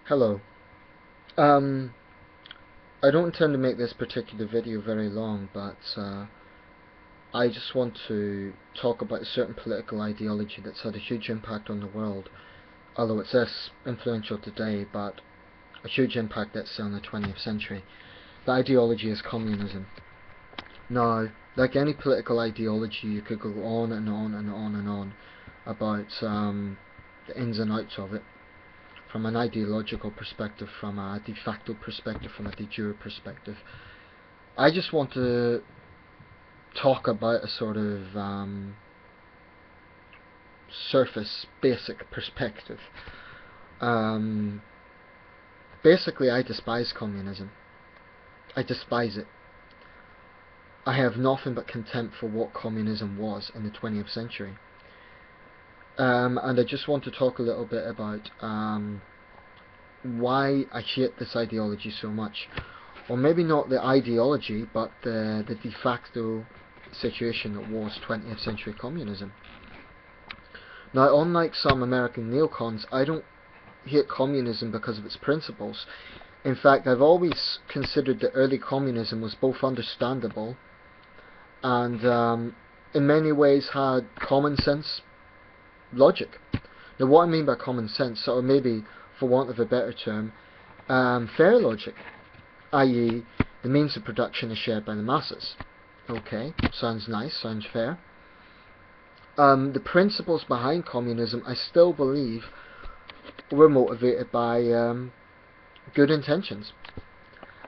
Hello. Um, I don't intend to make this particular video very long, but I just want to talk about a certain political ideology that's had a huge impact on the world, although it's less influential today, but a huge impact, let's say, on the 20th century. The ideology is communism. Now, like any political ideology, you could go on and on and on and on about the ins and outs of it, from an ideological perspective, from a de facto perspective, from a de jure perspective. I just want to talk about a sort of surface, basic perspective. Um, Basically, I despise communism. I despise it. I have nothing but contempt for what communism was in the 20th century. And I just want to talk a little bit about why I hate this ideology so much. Or maybe not the ideology, but the de facto situation that was 20th century communism. Now, unlike some American neocons, I don't hate communism because of its principles. In fact, I've always considered that early communism was both understandable and in many ways had common sense logic. Now, what I mean by common sense, or maybe for want of a better term, fair logic, i.e. the means of production is shared by the masses. Okay, sounds nice, sounds fair. The principles behind communism, I still believe, were motivated by good intentions.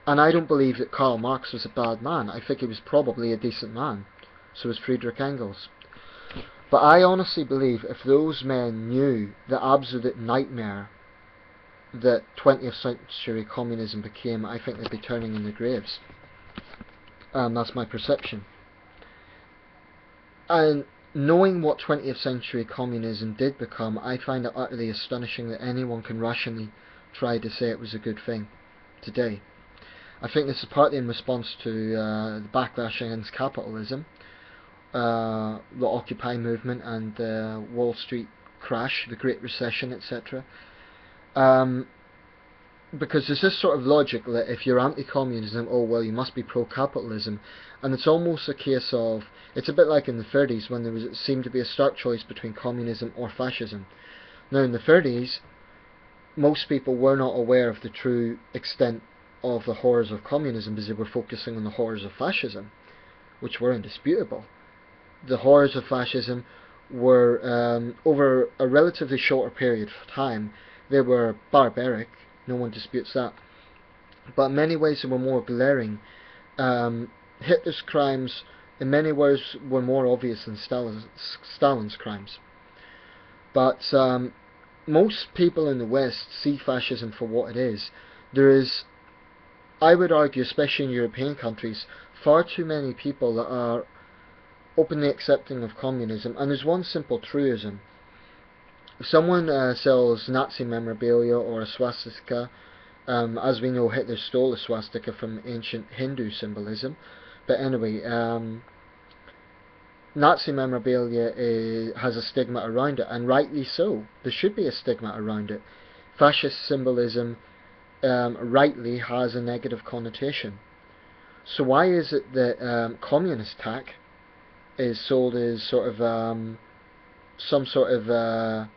And I don't believe that Karl Marx was a bad man. I think he was probably a decent man. So was Friedrich Engels. But I honestly believe if those men knew the absolute nightmare that 20th century communism became, I think they'd be turning in their graves. That's my perception. And knowing what 20th century communism did become, I find it utterly astonishing that anyone can rationally try to say it was a good thing today. I think this is partly in response to the backlash against capitalism, the Occupy movement and the Wall Street crash, the Great Recession, etc. Because there's this sort of logic that if you're anti-communism, oh well, you must be pro-capitalism, and it's almost a case of, it's a bit like in the 30s when there seemed to be a stark choice between communism or fascism. Now in the 30s, most people were not aware of the true extent of the horrors of communism because they were focusing on the horrors of fascism, which were indisputable. The horrors of fascism were, over a relatively shorter period of time, they were barbaric, no one disputes that, but in many ways they were more glaring. Hitler's crimes in many ways were more obvious than Stalin's crimes. But most people in the West see fascism for what it is. There is, I would argue, especially in European countries, far too many people that are openly accepting of communism, and there's one simple truism. If someone sells Nazi memorabilia or a swastika, as we know, Hitler stole a swastika from ancient Hindu symbolism, but anyway, Nazi memorabilia has a stigma around it, and rightly so. There should be a stigma around it. Fascist symbolism rightly has a negative connotation. So why is it that communist tack is sold as sort of some sort of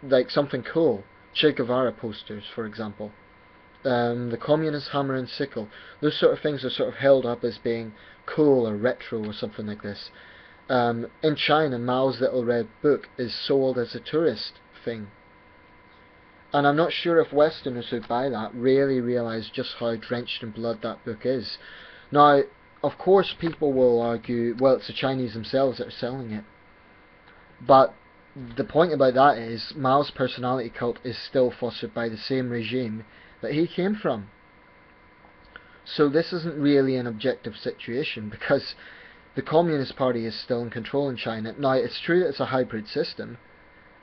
like something cool? Che Guevara posters, for example. The communist hammer and sickle. Those sort of things are sort of held up as being cool or retro or something like this. In China, Mao's Little Red Book is sold as a tourist thing. And I'm not sure if Westerners who buy that really realise just how drenched in blood that book is. Now, of course, people will argue, well, it's the Chinese themselves that are selling it. But the point about that is, Mao's personality cult is still fostered by the same regime that he came from. So this isn't really an objective situation, because the Communist Party is still in control in China. Now, it's true that it's a hybrid system,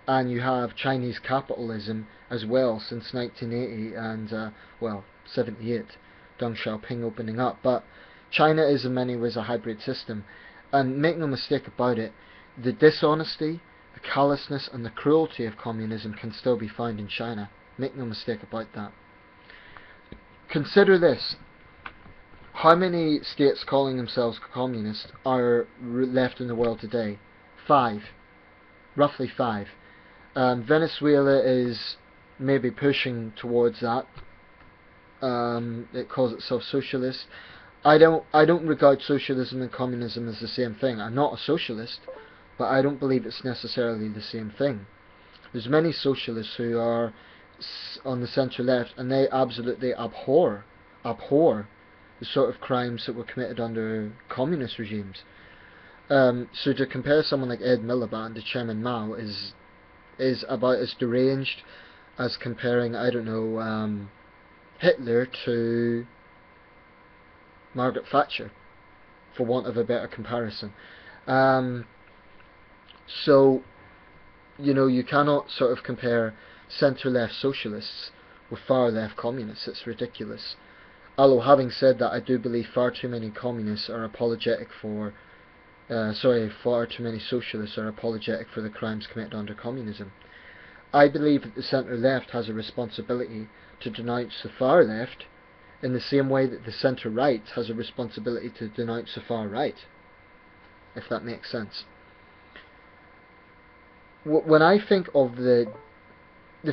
and you have Chinese capitalism as well since 1980 and, well, 78, Deng Xiaoping opening up. But China is in many ways a hybrid system, and make no mistake about it, the dishonesty, the callousness and the cruelty of communism can still be found in China. Make no mistake about that. Consider this. How many states calling themselves communist are left in the world today? 5. Roughly 5. Venezuela is maybe pushing towards that. It calls itself socialist. I don't regard socialism and communism as the same thing. I'm not a socialist, but I don't believe it's necessarily the same thing. There's many socialists who are on the centre left, and they absolutely abhor the sort of crimes that were committed under communist regimes. So to compare someone like Ed Miliband to Chairman Mao is about as deranged as comparing, I don't know, Hitler to Margaret Thatcher, for want of a better comparison. So, you know, you cannot sort of compare centre-left socialists with far-left communists. It's ridiculous. Although, having said that, I do believe far too many communists are apologetic for far too many socialists are apologetic for the crimes committed under communism. I believe that the centre-left has a responsibility to denounce the far-left in the same way that the centre-right has a responsibility to denounce the far-right, if that makes sense. When I think of the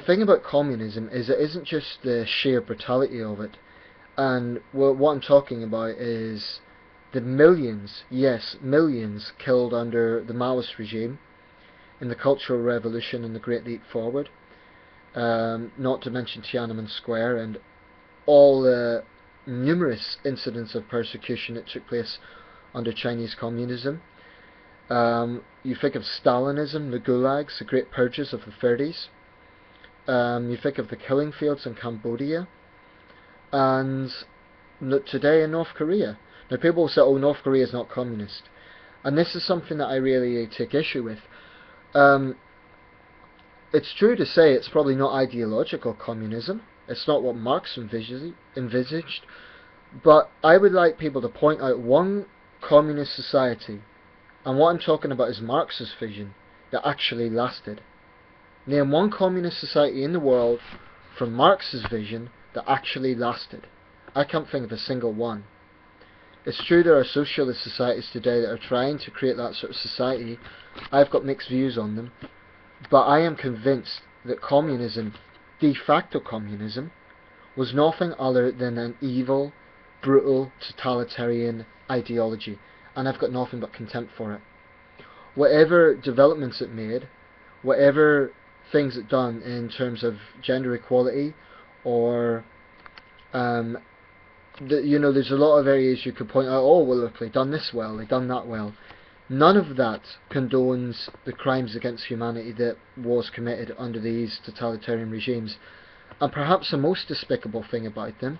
thing about communism is it isn't just the sheer brutality of it, and what I'm talking about is the millions, yes, millions killed under the Maoist regime in the Cultural Revolution and the Great Leap Forward, not to mention Tiananmen Square and all the numerous incidents of persecution that took place under Chinese communism. You think of Stalinism, the gulags, the great purges of the 30s. You think of the killing fields in Cambodia, and today in North Korea. Now people will say, oh, North Korea is not communist, and this is something that I really take issue with. It's true to say it's probably not ideological communism. It's not what Marx envisaged, but I would like people to point out one communist society, and what I'm talking about is Marx's vision, that actually lasted. Name one communist society in the world from Marx's vision that actually lasted. I can't think of a single one. It's true there are socialist societies today that are trying to create that sort of society. I've got mixed views on them, but I am convinced that communism, de facto communism, was nothing other than an evil, brutal, totalitarian ideology, and I've got nothing but contempt for it. Whatever developments it made, whatever things it done in terms of gender equality, or there's a lot of areas you could point out, oh well, look, they done this well, they done that well. None of that condones the crimes against humanity that was committed under these totalitarian regimes. And perhaps the most despicable thing about them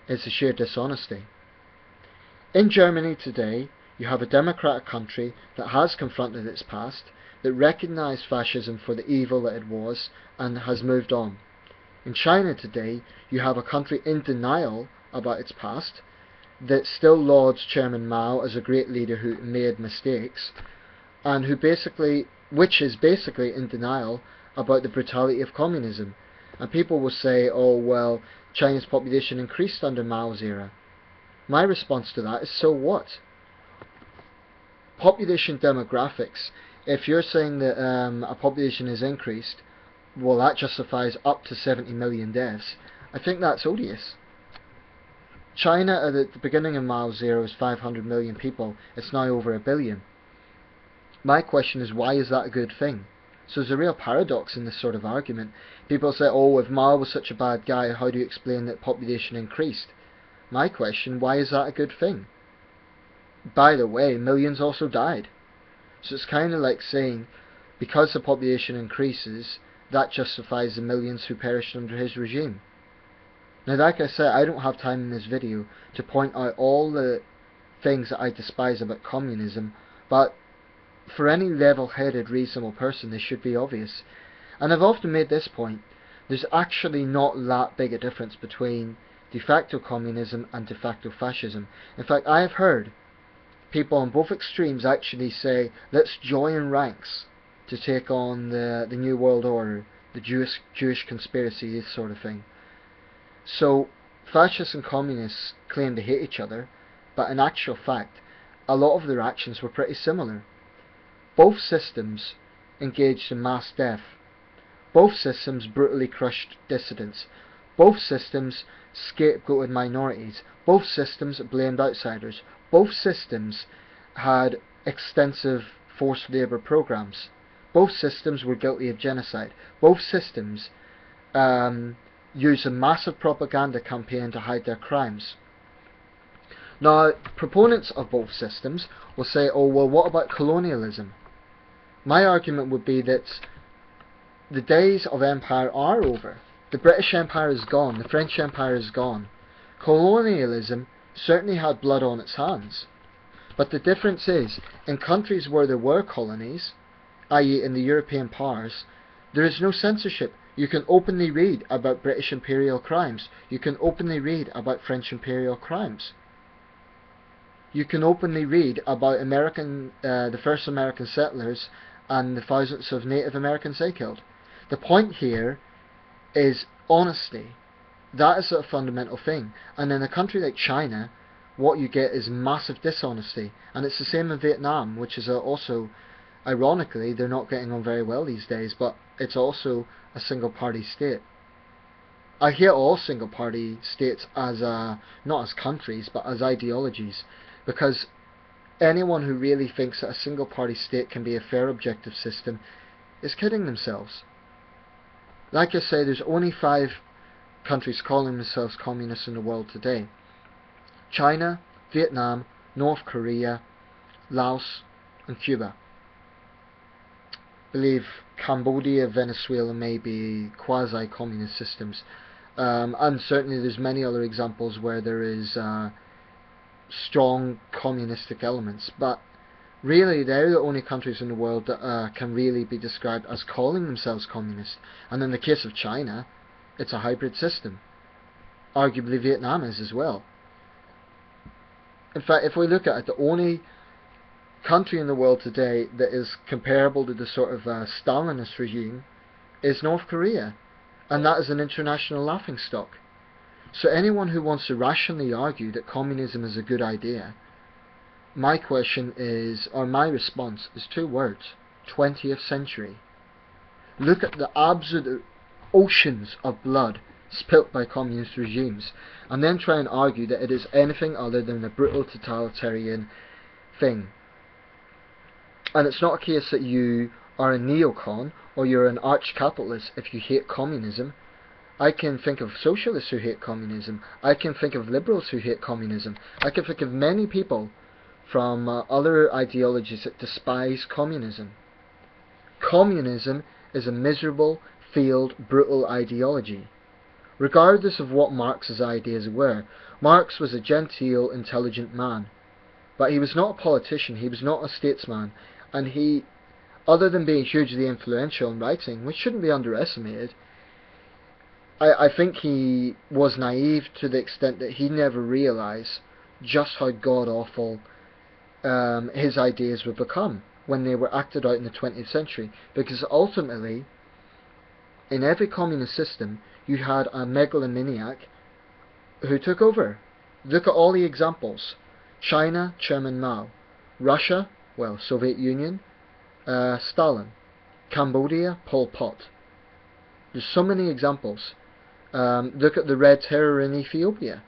is the sheer dishonesty. In Germany today, you have a democratic country that has confronted its past, that recognised fascism for the evil that it was, and has moved on. In China today, you have a country in denial about its past, that still lauds Chairman Mao as a great leader who made mistakes, and which is basically in denial about the brutality of communism. And people will say, oh well, China's population increased under Mao's era. My response to that is, so what? Population demographics, if you're saying that a population is increased, well, that justifies up to 70 million deaths. I think that's odious. China at the beginning of Mao's era was 500 million people. It's now over 1 billion. My question is, why is that a good thing? So there's a real paradox in this sort of argument. People say, oh, if Mao was such a bad guy, how do you explain that population increased? My question, why is that a good thing? By the way, millions also died. So it's kind of like saying, because the population increases, that justifies the millions who perished under his regime. Now, like I said, I don't have time in this video to point out all the things that I despise about communism, but for any level-headed, reasonable person, this should be obvious. And I've often made this point, there's actually not that big a difference between de facto communism and de facto fascism. In fact, I have heard people on both extremes actually say, let's join ranks. to take on the New World Order, the Jewish conspiracy, this sort of thing. So fascists and communists claim to hate each other, but in actual fact, a lot of their actions were pretty similar. Both systems engaged in mass death. Both systems brutally crushed dissidents. Both systems scapegoated minorities. Both systems blamed outsiders. Both systems had extensive forced labour programs. Both systems were guilty of genocide. Both systems used a massive propaganda campaign to hide their crimes. Now, proponents of both systems will say, oh well, what about colonialism? My argument would be that the days of empire are over. The British Empire is gone, the French Empire is gone. Colonialism certainly had blood on its hands. But the difference is, in countries where there were colonies, i.e. in the European powers, there is no censorship. You can openly read about British imperial crimes. You can openly read about French imperial crimes. You can openly read about the first American settlers and the thousands of Native Americans they killed. The point here is honesty. That is a fundamental thing. And in a country like China, what you get is massive dishonesty. And it's the same in Vietnam, which is also, ironically, they're not getting on very well these days, but it's also a single party state. I hate all single party states as not as countries, but as ideologies, because anyone who really thinks that a single party state can be a fair objective system is kidding themselves. Like I say, there's only 5 countries calling themselves communists in the world today. China, Vietnam, North Korea, Laos and Cuba. I believe Cambodia, Venezuela may be quasi-communist systems. And certainly there's many other examples where there is strong communistic elements. But really, they're the only countries in the world that can really be described as calling themselves communist. And in the case of China, it's a hybrid system. Arguably Vietnam is as well. In fact, if we look at it, the only country in the world today that is comparable to the sort of Stalinist regime is North Korea. And that is an international laughingstock. So anyone who wants to rationally argue that communism is a good idea, my question is, or my response is 2 words: 20th century. Look at the absolute oceans of blood spilt by communist regimes, and then try and argue that it is anything other than a brutal totalitarian thing. And it's not a case that you are a neocon or you're an arch-capitalist if you hate communism. I can think of socialists who hate communism. I can think of liberals who hate communism. I can think of many people from other ideologies that despise communism. Communism is a miserable, failed, brutal ideology. Regardless of what Marx's ideas were, Marx was a genteel, intelligent man. But he was not a politician, he was not a statesman, and he, other than being hugely influential in writing, which shouldn't be underestimated, I think he was naive to the extent that he never realised just how god-awful his ideas would become when they were acted out in the 20th century. Because ultimately, in every communist system, you had a megalomaniac who took over. Look at all the examples. China, Chairman Mao. Russia, well, Soviet Union, Stalin. Cambodia, Pol Pot. There's so many examples. Look at the Red Terror in Ethiopia.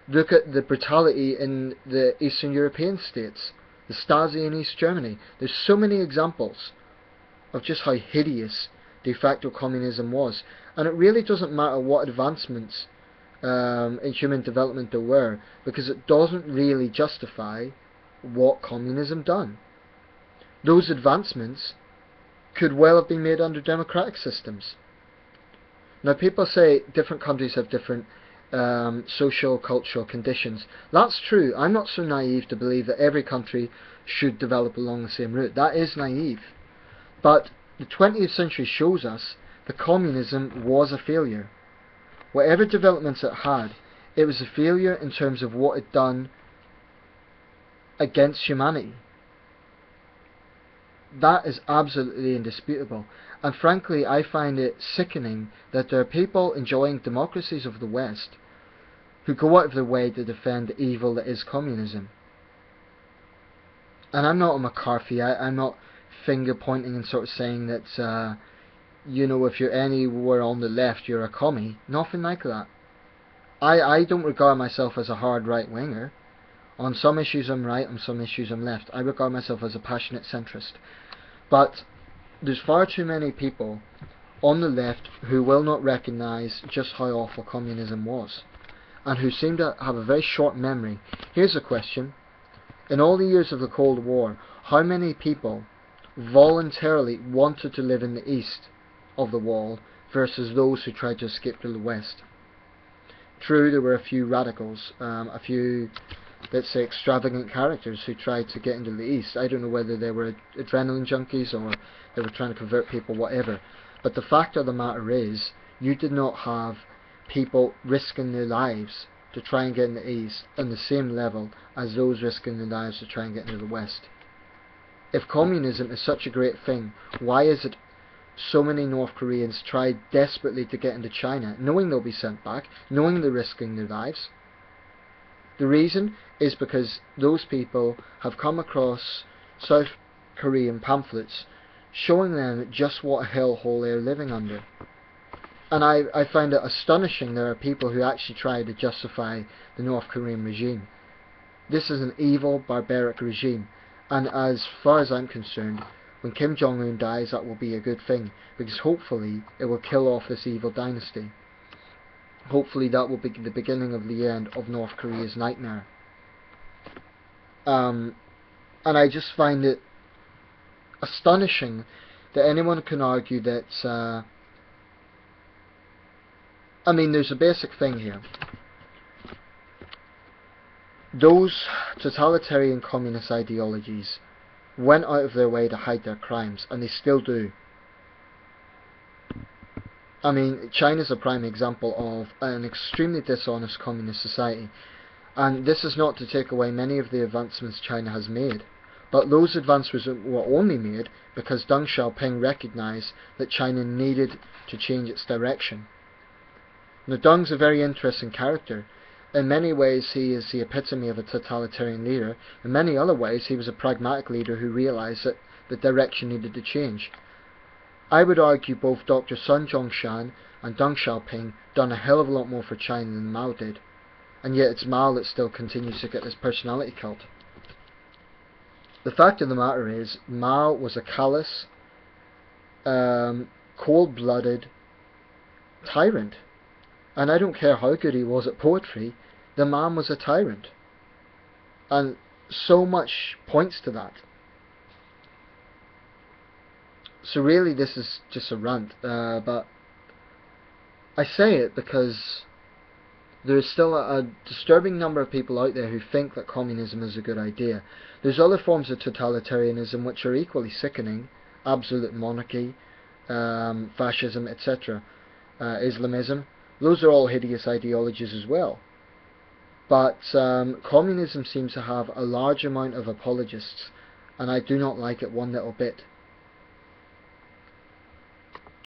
Look at the brutality in the Eastern European states. The Stasi in East Germany. There's so many examples of just how hideous de facto communism was. And it really doesn't matter what advancements in human development there were, because it doesn't really justify what communism done. Those advancements could well have been made under democratic systems. Now, people say different countries have different social, cultural conditions. That's true. I'm not so naive to believe that every country should develop along the same route. That is naive. But the 20th century shows us that communism was a failure. Whatever developments it had, it was a failure in terms of what it done against humanity. That is absolutely indisputable. And frankly, I find it sickening that there are people enjoying democracies of the West who go out of their way to defend the evil that is communism. And I'm not a McCarthy. I'm not finger pointing and sort of saying that, if you're anywhere on the left, you're a commie. Nothing like that. I don't regard myself as a hard right-winger. On some issues I'm right, on some issues I'm left. I regard myself as a passionate centrist. But there's far too many people on the left who will not recognise just how awful communism was, and who seem to have a very short memory. Here's a question. In all the years of the Cold War, how many people voluntarily wanted to live in the east of the wall versus those who tried to escape to the west? True, there were a few radicals, a few, let's say, extravagant characters who tried to get into the east. I don't know whether they were adrenaline junkies or they were trying to convert people, whatever. But the fact of the matter is, you did not have people risking their lives to try and get in the east on the same level as those risking their lives to try and get into the west. If communism is such a great thing, why is it so many North Koreans try desperately to get into China, knowing they'll be sent back, knowing they're risking their lives? The reason is because those people have come across South Korean pamphlets showing them just what a hellhole they're living under. And I find it astonishing there are people who actually try to justify the North Korean regime. This is an evil, barbaric regime, and as far as I'm concerned, when Kim Jong-un dies, that will be a good thing, because hopefully it will kill off this evil dynasty. Hopefully that will be the beginning of the end of North Korea's nightmare. And I just find it astonishing that anyone can argue that, there's a basic thing here. Those totalitarian communist ideologies went out of their way to hide their crimes, and they still do. China's a prime example of an extremely dishonest communist society, and this is not to take away many of the advancements China has made, but those advancements were only made because Deng Xiaoping recognized that China needed to change its direction. Now, Deng's a very interesting character. In many ways he is the epitome of a totalitarian leader. In many other ways he was a pragmatic leader who realized that the direction needed to change. I would argue both Dr. Sun Zhongshan and Deng Xiaoping done a hell of a lot more for China than Mao did, and yet it's Mao that still continues to get this personality cult. The fact of the matter is, Mao was a callous, cold-blooded tyrant, and I don't care how good he was at poetry, the man was a tyrant, and so much points to that. So really this is just a rant, but I say it because there is still a disturbing number of people out there who think that communism is a good idea. There's other forms of totalitarianism which are equally sickening: absolute monarchy, fascism, etc., Islamism. Those are all hideous ideologies as well. But communism seems to have a large amount of apologists, and I do not like it one little bit.